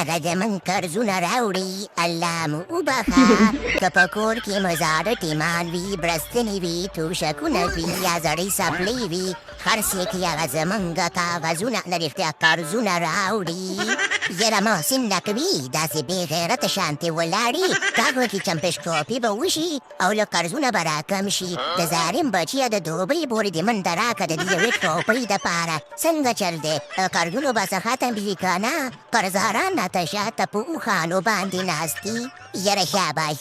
هغه زمونږ قرضونه راوړي، الله مو وبخه. که په کور کې مزاړه ټیمان وي، برستنې وي، توشکونه وي یا زړې څپلۍ وي، خرڅ یې کړي هغه زمونږ کاغذونه نه رښتیا قرضونه راوړي. یاره محسن نقوي داسې بې غیرته شانتې ولاړې، کاغو کې چمپشکوپي به وشي او له قرضونه به راکم شي. د زارم بچیه د دوبۍ پورې دې منډه راکړه د دې یوې ټوپۍ دپاره. څنګه چل دی؟ قرضونو به څه ختم وي که نه؟ قرضداران راته شاته په اوښانو باندې ناست دي. یاره شاباش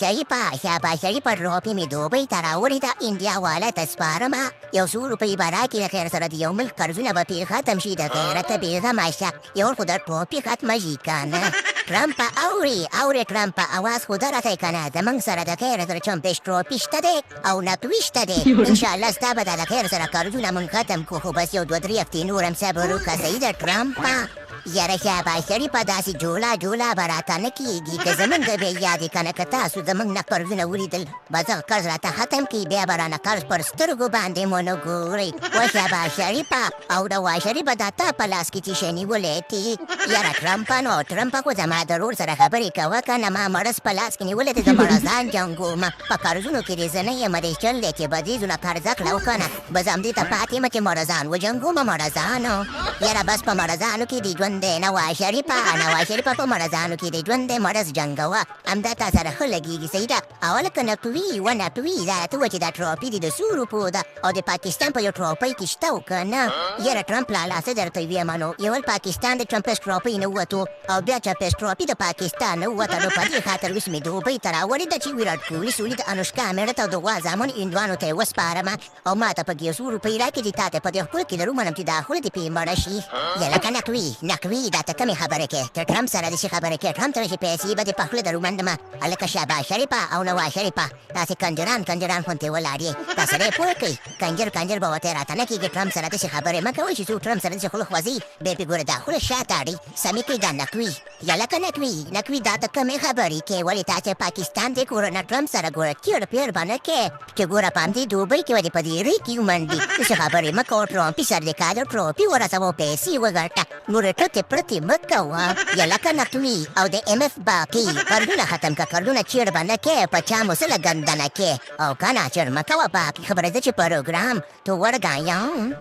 شریفه ټوپۍ مې دوبۍ ته راوړې ده، انډیا والا ته سپارمه. یو څو روپۍ به راکړي د خیر سره د یو ملک قرضونه به پرې ختم شي. د غیرته بېغمه شه، یو خو د ټوپۍ ختمه شي که نه؟ ټرمپه اورې ټرمپه اواز خو ده راتی که نه؟ زمونږ سره د خیر سره چمپش ټوپي شته دی او نقوي شته دی. انشاءالله ستا به د خیر سره قرضونه مونږ ختم کړو، خو بس یو دوه درې هفتې نور هم صبر وکړه. صحیح ده ټرمپه؟ یاره شاباش شریفه داسې جولا به راته نه کېږي. که زمونږ بې یادې که نه، که تاسو زمونږ نه قرضونه ولیدل به زه قرض راته ختم کړي، بیا به رانه قرض پر سترګو باندې مو نه ګورئ. وه شاباش شریفه او د وا شریفه دا تا په لاس کې تیشه نیولی تي. یاره ټرمپه خو زما د رور سره خبرې کوه که نه؟ ما مرض په لاس کې نیولی دی، د مرضان جنګومه. په قرضونو کې دې زه نه یم، دې چل دی چې بدیزونه قرضه کړه او که نه به زه همدې ته پاتې یم چې مرضان وجنګومه. مرضانو یاره بس په مرضانو کې دې ژوند دی. نواز شریفه په مرضانو کې دې ژوند دی، مرض جنګوه. همدا تا سره ښه لګېږي. صحیح ده؟ اول که نقوي دا ته ووایه چې دا ټروپي دې د څو روپو ده او د پاکستان په یو ټروپۍ کې شته او که نه؟ یاره ټرمپ لالا څه درته ویمه نو، یول پاکستان د چمپش ټروپۍ نه ووتو او بیا چمپش ټروپي د پاکستان نه ووته. نو په دې خاطر اوس مې دوبۍ ته راوړې ده چې ویراټ کوهلي سولي د انوشکا میړه ته او د غوا زامنو هندوانو ته یې وسپارمه او ما ته پکې یو څو روپۍ راکړي چې تا ته په دې خپل کې لرو منم چې دا خوله دې پرې مړه شي. یا لکه نقوي دا ته کمې خبرې کې؟ ته ټرمپ سره داسې خبرې کې؟ ټرمپ ته چې پیسې به دې په خوله در ومنډمه. هلکه شاباش شریفه او نواز شریفه داسې کنجران غوندې ولاړ یې. دا سړی پوه کړئ، کنجر به ورته راته نه کېږي. ټرمپ سره داسې خبرې مه کوئ چې څوک ټرمپ سره داسې خوله خوځي، بیا پرې ګوره دا خوله شا تاړي. سمې کوي دا نقوي. یا لکه نقوي دا ته کمې خبرې کې؟ ولې تاسې پاکستان دې ګوره نه ټرمپ سره ګوره کیر پیر به نه کې چې ګوره په همدې دوبۍ کې ودې په دې ری کې ومنډي. داسې خبرې مه کوه. ټرمپي سر دې کاده ټروپي ورسوه، پیسې وګټه، نورې ټکې پرتې مه کوه. یا لکه نقوي او د MF باقي قرضونه ختم که، قرضونه چیر به نه کې، په چا مو سله ګنده نه کې او که نه چیر مه کوه. باقي خبره ده چې پروګرام تو ورګایم